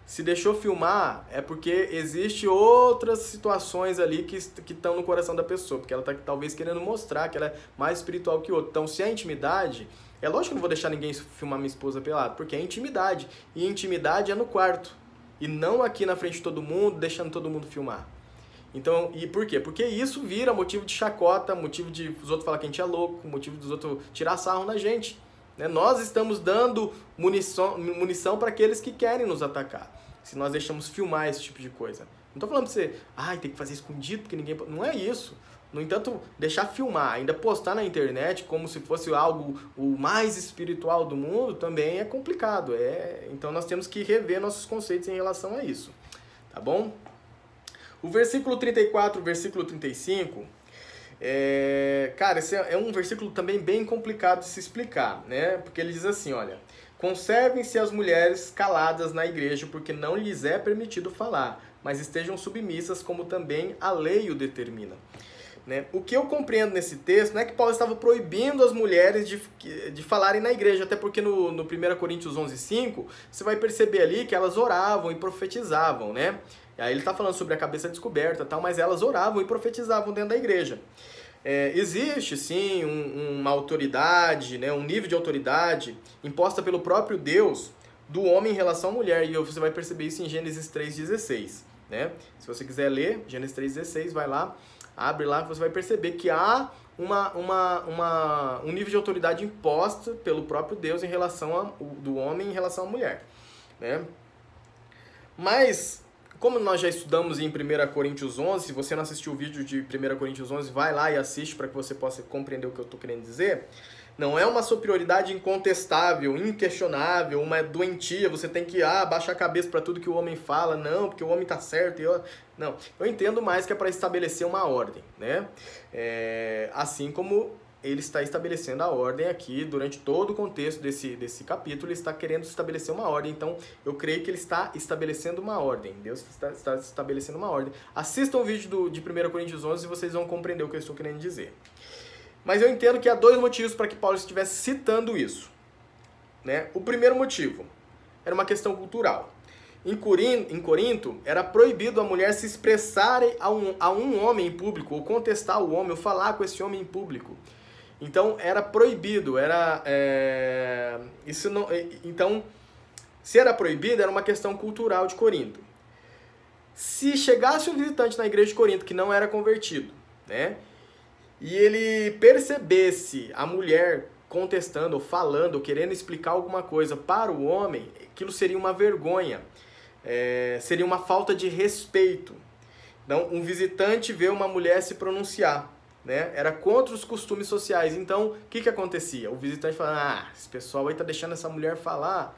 Se deixou filmar é porque existe outras situações ali que estão no coração da pessoa, porque ela tá talvez querendo mostrar que ela é mais espiritual que o outro. Então, se é intimidade, é lógico que eu não vou deixar ninguém filmar minha esposa pelada, porque é intimidade. E intimidade é no quarto, e não aqui na frente de todo mundo, deixando todo mundo filmar. Então, e por quê? Porque isso vira motivo de chacota, motivo de os outros falar que a gente é louco, motivo dos outros tirar sarro na gente, né? Nós estamos dando munição para aqueles que querem nos atacar, se nós deixamos filmar esse tipo de coisa. Não estou falando para você, tem que fazer escondido porque ninguém... Não é isso. No entanto, deixar filmar, ainda postar na internet como se fosse algo o mais espiritual do mundo, também é complicado. Então nós temos que rever nossos conceitos em relação a isso. Tá bom? O versículo 34, o versículo 35, Cara, esse é um versículo também bem complicado de se explicar, né? Porque ele diz assim, olha, conservem-se as mulheres caladas na igreja, porque não lhes é permitido falar, mas estejam submissas, como também a lei o determina. Né? O que eu compreendo nesse texto não é que Paulo estava proibindo as mulheres de falarem na igreja, até porque no 1 Coríntios 11:5, você vai perceber ali que elas oravam e profetizavam, né? E aí ele está falando sobre a cabeça descoberta, tal, mas elas oravam e profetizavam dentro da igreja. Existe sim uma autoridade, né, um nível de autoridade imposta pelo próprio Deus do homem em relação à mulher, e você vai perceber isso em Gênesis 3:16, né? Se você quiser ler Gênesis 3:16, vai lá, abre lá, você vai perceber que há um nível de autoridade imposta pelo próprio Deus em relação do homem em relação à mulher, né? Mas, como nós já estudamos em 1 Coríntios 11, se você não assistiu o vídeo de 1 Coríntios 11, vai lá e assiste para que você possa compreender o que eu estou querendo dizer. Não é uma superioridade incontestável, inquestionável, uma doentia, você tem que baixar a cabeça para tudo que o homem fala, não, porque o homem está certo. Não, eu entendo mais que é para estabelecer uma ordem, né? Assim como ele está estabelecendo a ordem aqui, durante todo o contexto desse capítulo, ele está querendo estabelecer uma ordem. Então, eu creio que ele está estabelecendo uma ordem. Deus está estabelecendo uma ordem. Assistam o vídeo de 1 Coríntios 11 e vocês vão compreender o que eu estou querendo dizer. Mas eu entendo que há dois motivos para que Paulo estivesse citando isso, né? O primeiro motivo era uma questão cultural. Em Corinto, era proibido a mulher se expressar a um homem em público, ou contestar o homem, ou falar com esse homem em público. Então, era proibido, então, se era proibido, era uma questão cultural de Corinto. Se chegasse um visitante na igreja de Corinto que não era convertido, né? E ele percebesse a mulher contestando, ou falando, ou querendo explicar alguma coisa para o homem, aquilo seria uma vergonha, seria uma falta de respeito. Então, um visitante vê uma mulher se pronunciar, né? Era contra os costumes sociais. Então, o que acontecia? O visitante falava, esse pessoal aí tá deixando essa mulher falar.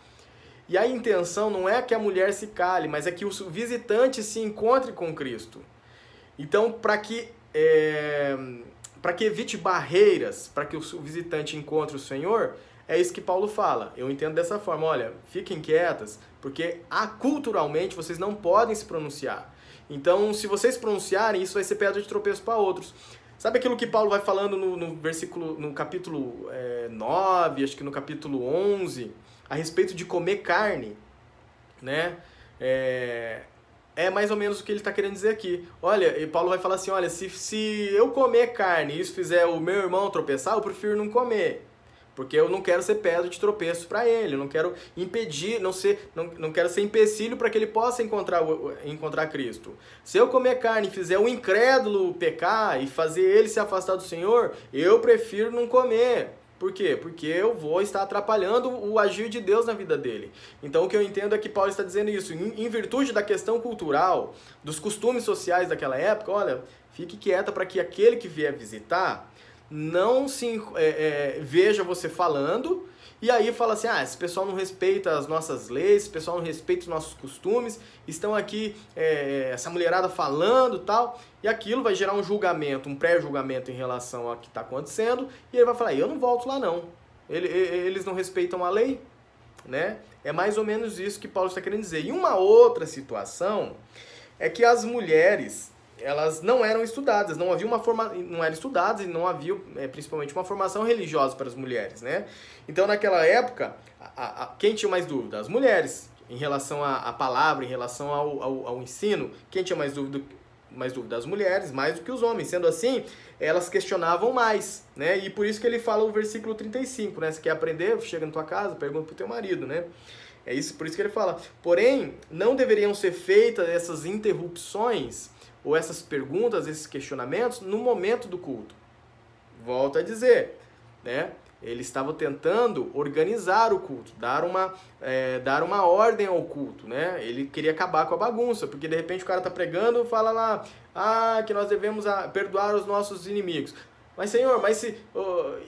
E a intenção não é que a mulher se cale, mas é que o visitante se encontre com Cristo. Então, para que evite barreiras, para que o visitante encontre o Senhor, é isso que Paulo fala. Eu entendo dessa forma, olha, fiquem quietas, porque culturalmente vocês não podem se pronunciar. Então, se vocês pronunciarem, isso vai ser pedra de tropeço para outros. Sabe aquilo que Paulo vai falando no capítulo 9, acho que no capítulo 11, a respeito de comer carne, né? É mais ou menos o que ele está querendo dizer aqui. Olha, e Paulo vai falar assim, olha, se eu comer carne e isso fizer o meu irmão tropeçar, eu prefiro não comer. Porque eu não quero ser pedra de tropeço para ele, eu não quero impedir, não quero ser empecilho para que ele possa encontrar Cristo. Se eu comer carne e fizer o incrédulo pecar e fazer ele se afastar do Senhor, eu prefiro não comer. Por quê? Porque eu vou estar atrapalhando o agir de Deus na vida dele. Então o que eu entendo é que Paulo está dizendo isso. Em virtude da questão cultural, dos costumes sociais daquela época, olha, fique quieta para que aquele que vier visitar não veja você falando e aí fala assim, esse pessoal não respeita as nossas leis, esse pessoal não respeita os nossos costumes, estão aqui, essa mulherada falando e tal, e aquilo vai gerar um julgamento, um pré-julgamento em relação ao que está acontecendo, e ele vai falar, eu não volto lá não, eles não respeitam a lei, né? É mais ou menos isso que Paulo está querendo dizer. E uma outra situação é que as mulheres, elas não eram estudadas, não eram estudadas e não havia principalmente uma formação religiosa para as mulheres, né? Então naquela época, quem tinha mais dúvida? As mulheres, em relação à palavra, em relação ao ensino. Quem tinha mais dúvida? As mulheres, mais do que os homens. Sendo assim, elas questionavam mais, né? E por isso que ele fala o versículo 35, né? Se quer aprender, chega na tua casa, pergunta pro teu marido, né? Por isso que ele fala. Porém, não deveriam ser feitas essas interrupções ou essas perguntas, esses questionamentos, no momento do culto. Volto a dizer, né? Ele estava tentando organizar o culto, dar uma ordem ao culto, né? Ele queria acabar com a bagunça, porque de repente o cara está pregando e fala lá, que nós devemos perdoar os nossos inimigos. Mas Senhor,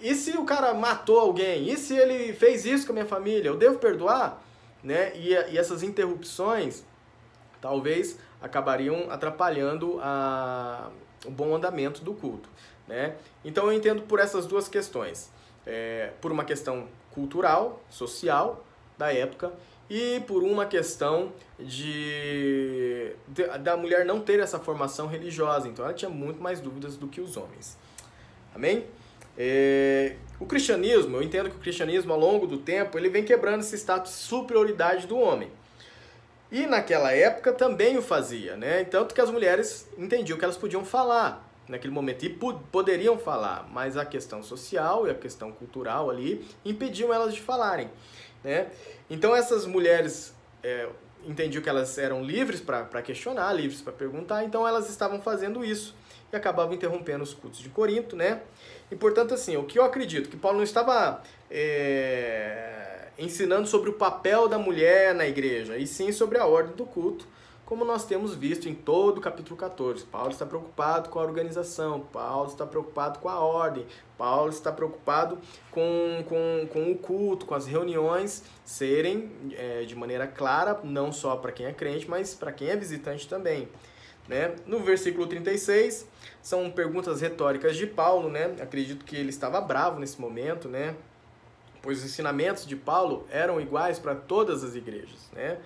e se o cara matou alguém? E se ele fez isso com a minha família? Eu devo perdoar? Né? E essas interrupções talvez acabariam atrapalhando o bom andamento do culto. né? Então eu entendo por essas duas questões. Por uma questão cultural, social da época, e por uma questão da mulher não ter essa formação religiosa. Então ela tinha muito mais dúvidas do que os homens. Amém? O cristianismo, eu entendo que o cristianismo ao longo do tempo, ele vem quebrando esse status de superioridade do homem. E naquela época também o fazia, né? Tanto que as mulheres entendiam que elas podiam falar naquele momento, e poderiam falar, mas a questão social e a questão cultural ali impediam elas de falarem, né? Então essas mulheres entendiam que elas eram livres para questionar, livres para perguntar, então elas estavam fazendo isso e acabavam interrompendo os cultos de Corinto, né? E portanto, assim, o que eu acredito, que Paulo não estava ensinando sobre o papel da mulher na igreja, e sim sobre a ordem do culto, como nós temos visto em todo o capítulo 14. Paulo está preocupado com a organização, Paulo está preocupado com a ordem, Paulo está preocupado com o culto, com as reuniões serem de maneira clara, não só para quem é crente, mas para quem é visitante também, né? No versículo 36, são perguntas retóricas de Paulo, né? Acredito que ele estava bravo nesse momento, né? Pois os ensinamentos de Paulo eram iguais para todas as igrejas, né?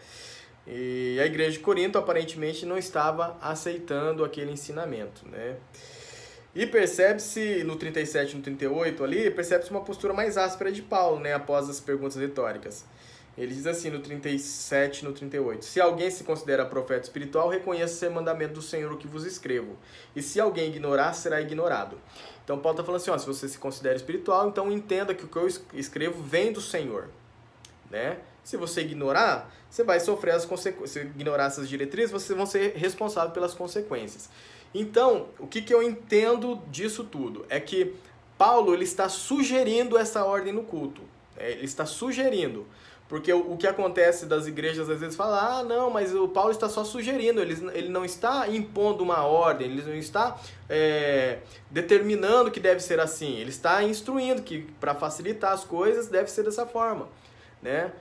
E a igreja de Corinto aparentemente não estava aceitando aquele ensinamento, né? E percebe-se no 37 e no 38 ali, percebe-se uma postura mais áspera de Paulo, né? Após as perguntas retóricas. Ele diz assim no 37 e no 38: se alguém se considera profeta espiritual, reconheça ser mandamento do Senhor o que vos escrevo. E se alguém ignorar, será ignorado. Então Paulo está falando assim, ó, se você se considera espiritual, então entenda que o que eu escrevo vem do Senhor, né? Se você ignorar, você vai sofrer as consequências. Se ignorar essas diretrizes, vocês vão ser responsáveis pelas consequências. Então, o que eu entendo disso tudo? É que Paulo ele está sugerindo essa ordem no culto. Ele está sugerindo. Porque o que acontece das igrejas às vezes fala, não, mas o Paulo está só sugerindo, ele não está impondo uma ordem, ele não está determinando que deve ser assim, ele está instruindo que para facilitar as coisas deve ser dessa forma, né?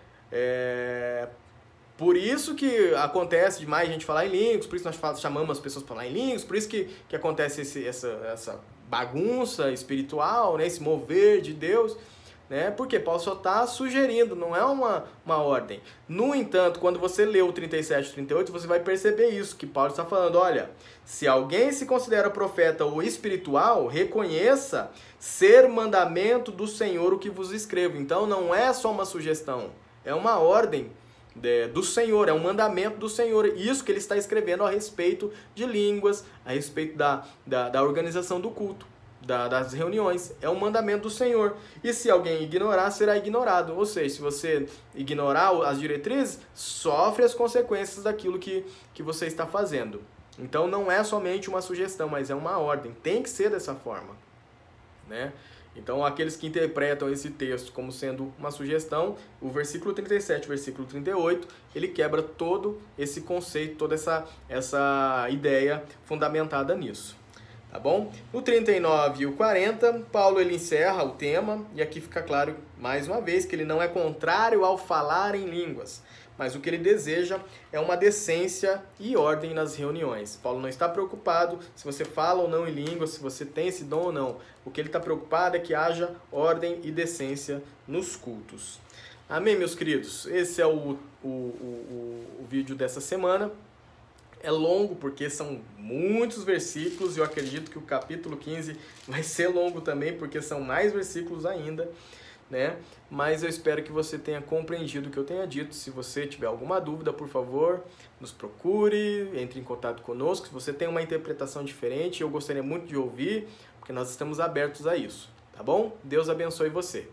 Por isso que acontece demais a gente falar em línguas, por isso nós chamamos as pessoas para falar em línguas, por isso que acontece essa bagunça espiritual, né? Esse mover de Deus, né? Porque Paulo só está sugerindo, não é uma ordem. No entanto, quando você lê o 37 e 38, você vai perceber isso, que Paulo está falando, olha, se alguém se considera profeta ou espiritual, reconheça ser mandamento do Senhor o que vos escrevo. Então não é só uma sugestão, é uma ordem do Senhor, é um mandamento do Senhor. Isso que ele está escrevendo a respeito de línguas, a respeito da organização do culto, das reuniões, é um mandamento do Senhor. E se alguém ignorar, será ignorado. Ou seja, se você ignorar as diretrizes, sofre as consequências daquilo que você está fazendo. Então não é somente uma sugestão, mas é uma ordem. Tem que ser dessa forma, né? Então aqueles que interpretam esse texto como sendo uma sugestão, o versículo 37, o versículo 38, ele quebra todo esse conceito, toda essa ideia fundamentada nisso. Tá bom? No 39 e o 40, Paulo ele encerra o tema, e aqui fica claro mais uma vez que ele não é contrário ao falar em línguas, mas o que ele deseja é uma decência e ordem nas reuniões. Paulo não está preocupado se você fala ou não em línguas, se você tem esse dom ou não. O que ele está preocupado é que haja ordem e decência nos cultos. Amém, meus queridos? Esse é o vídeo dessa semana. É longo porque são muitos versículos e eu acredito que o capítulo 15 vai ser longo também porque são mais versículos ainda, né? Mas eu espero que você tenha compreendido o que eu tenha dito. Se você tiver alguma dúvida, por favor, nos procure, entre em contato conosco. Se você tem uma interpretação diferente, eu gostaria muito de ouvir, porque nós estamos abertos a isso, tá bom? Deus abençoe você.